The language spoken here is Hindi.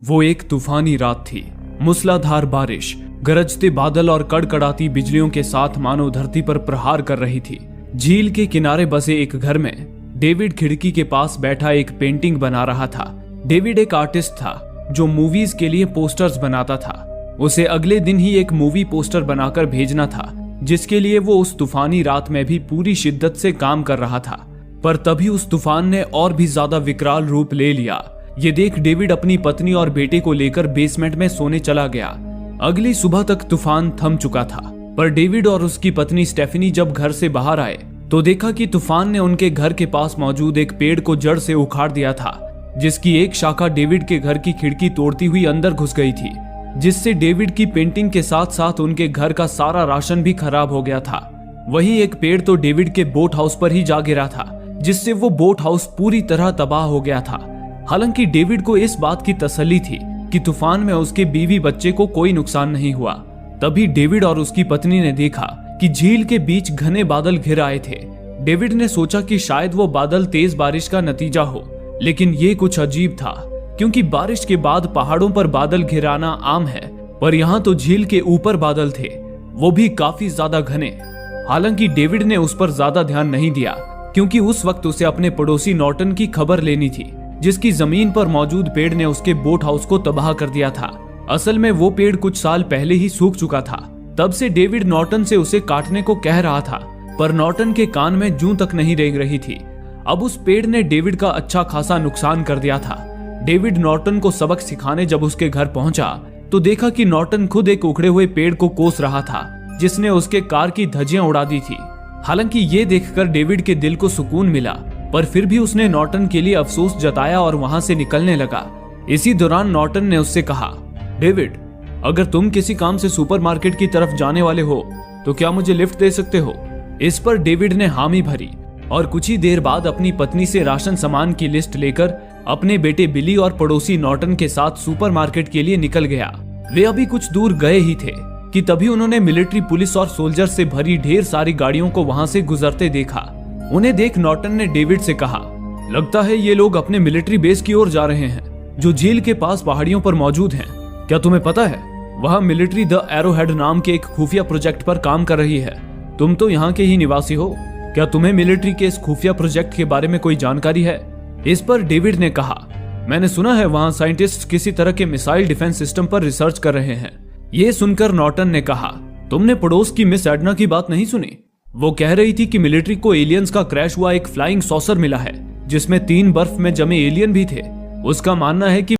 वो एक तूफानी रात थी। मूसलाधार बारिश, गरजते बादल और कड़कड़ाती बिजलियों के साथ मानो धरती पर प्रहार कर रही थी। झील के किनारे बसे एक घर में डेविड खिड़की के पास बैठा एक पेंटिंग बना रहा था। डेविड एक आर्टिस्ट था जो मूवीज के लिए पोस्टर्स बनाता था। उसे अगले दिन ही एक मूवी पोस्टर बनाकर भेजना था, जिसके लिए वो उस तूफानी रात में भी पूरी शिद्दत से काम कर रहा था। पर तभी उस तूफान ने और भी ज्यादा विकराल रूप ले लिया। ये देख डेविड अपनी पत्नी और बेटे को लेकर बेसमेंट में सोने चला गया। अगली सुबह तक तूफान थम चुका था, पर डेविड और उसकी पत्नी स्टेफनी जब घर से बाहर आए तो देखा कि तूफान ने उनके घर के पास मौजूद एक पेड़ को जड़ से उखाड़ दिया था, जिसकी एक शाखा डेविड के घर की खिड़की तोड़ती हुई अंदर घुस गई थी, जिससे डेविड की पेंटिंग के साथ साथ उनके घर का सारा राशन भी खराब हो गया था। वही एक पेड़ तो डेविड के बोट हाउस पर ही जा गिरा था, जिससे वो बोट हाउस पूरी तरह तबाह हो गया था। हालांकि डेविड को इस बात की तसल्ली थी कि तूफान में उसके बीवी बच्चे को कोई नुकसान नहीं हुआ। तभी डेविड और उसकी पत्नी ने देखा कि झील के बीच घने बादल घिर आए थे। डेविड ने सोचा कि शायद वो बादल तेज बारिश का नतीजा हो, लेकिन ये कुछ अजीब था, क्योंकि बारिश के बाद पहाड़ों पर बादल घिराना आम है, पर यहाँ तो झील के ऊपर बादल थे, वो भी काफी ज्यादा घने। हालांकि डेविड ने उस पर ज्यादा ध्यान नहीं दिया, क्योंकि उस वक्त उसे अपने पड़ोसी नॉर्टन की खबर लेनी थी, जिसकी जमीन पर मौजूद पेड़ ने उसके बोट हाउस को तबाह कर दिया था। असल में वो पेड़ कुछ साल पहले ही सूख चुका था। तब से डेविड नॉर्टन से उसे काटने को कह रहा था, पर नॉर्टन के कान में जूं तक नहीं रेंग रही थी। अब उस पेड़ ने डेविड का अच्छा खासा नुकसान कर दिया था। डेविड नॉर्टन को सबक सिखाने जब उसके घर पहुंचा तो देखा कि नॉर्टन खुद एक उखड़े हुए पेड़ को कोस रहा था, जिसने उसके कार की धज्जियां उड़ा दी थी। हालांकि ये देखकर डेविड के दिल को सुकून मिला, पर फिर भी उसने नॉर्टन के लिए अफसोस जताया और वहां से निकलने लगा। इसी दौरान नॉर्टन ने उससे कहा, डेविड, अगर तुम किसी काम से सुपरमार्केट की तरफ जाने वाले हो तो क्या मुझे लिफ्ट दे सकते हो? इस पर डेविड ने हामी भरी और कुछ ही देर बाद अपनी पत्नी से राशन सामान की लिस्ट लेकर अपने बेटे बिली और पड़ोसी नॉर्टन के साथ सुपरमार्केट के लिए निकल गया। वे अभी कुछ दूर गए ही थे कि तभी उन्होंने मिलिट्री पुलिस और सोल्जर से भरी ढेर सारी गाड़ियों को वहां से गुजरते देखा। उन्हें देख नॉर्टन ने डेविड से कहा, लगता है ये लोग अपने मिलिट्री बेस की ओर जा रहे हैं, जो झील के पास पहाड़ियों पर मौजूद हैं। क्या तुम्हें पता है, वहाँ मिलिट्री द एरोहेड नाम के एक खुफिया प्रोजेक्ट पर काम कर रही है। तुम तो यहाँ के ही निवासी हो, क्या तुम्हें मिलिट्री के इस खुफिया प्रोजेक्ट के बारे में कोई जानकारी है? इस पर डेविड ने कहा, मैंने सुना है वहाँ साइंटिस्ट किसी तरह के मिसाइल डिफेंस सिस्टम पर रिसर्च कर रहे हैं। ये सुनकर नॉर्टन ने कहा, तुमने पड़ोस की मिस एडना की बात नहीं सुनी? वो कह रही थी कि मिलिट्री को एलियंस का क्रैश हुआ एक फ्लाइंग सॉसर मिला है, जिसमें 3 बर्फ में जमे एलियन भी थे। उसका मानना है कि